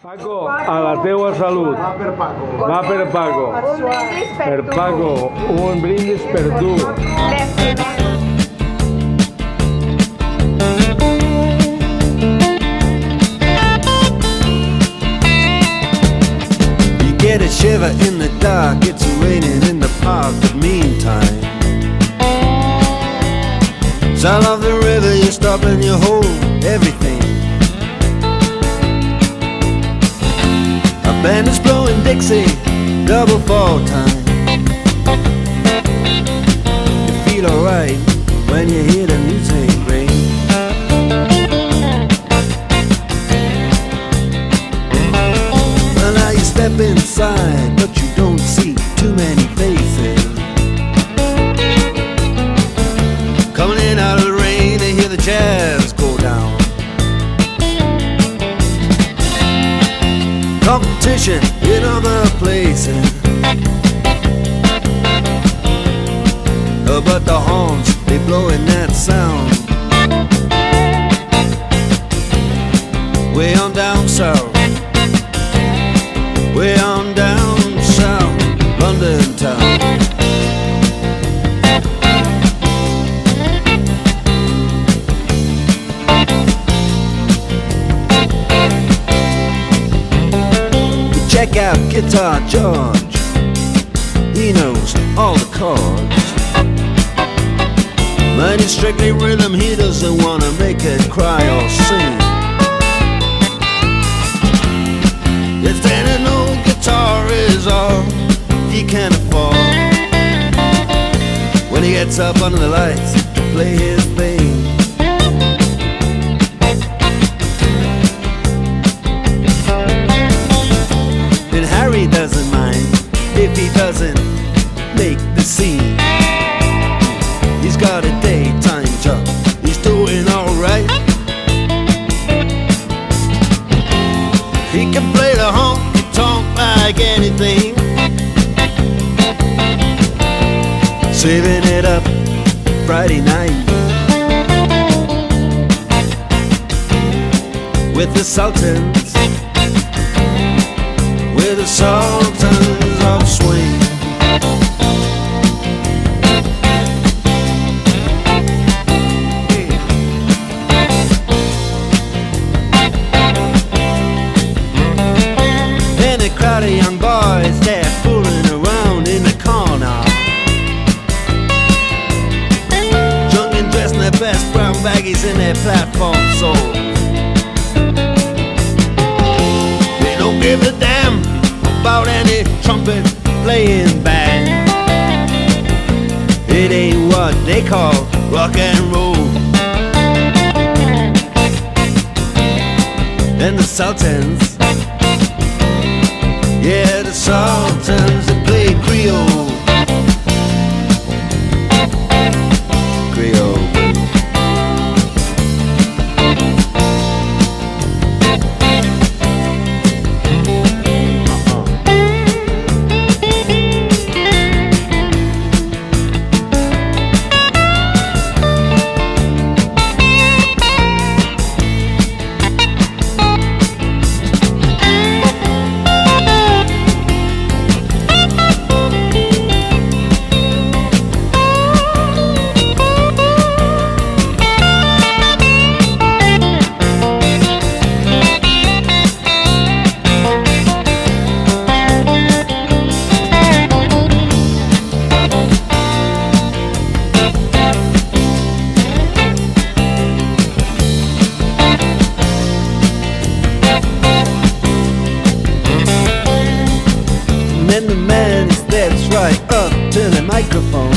Paco, a la teua salut. Va per Paco. Va per Paco. Un brindis per Per tu. Paco, un brindis per tu. You get a shiver in the dark, it's raining in the park, but meantime sound of the river, you stop and you hold everything. A band is blowing Dixie, double fall time. You feel alright when you hear the music ring. Well, now you step inside, but you don't see too many faces. Coming in out of the rain, they hear the jazz go down. Competition in other places, but the horns, they blowing that sound. Way on down south, way on down south, London town. Check out Guitar George, he knows all the chords. But it's strictly rhythm, he doesn't wanna make it cry or sing. If then an old guitar is all he can afford, when he gets up under the lights to play his thing. Then Harry doesn't mind if he doesn't make the scene. He's got a daytime job, he's doing alright. He can play the honky-tonk like anything, saving it up Friday night with the Sultans, with the Sultans of Swing. And a crowd of young boys, they're fooling around in the corner, drunk and dressed in their best brown baggies in their platform soles. They don't give a damn about any trumpet playing band. It ain't what they call rock and roll. And the Sultans, yeah, the Sultans, they play Creole. Creole. And the man steps right up to the microphone.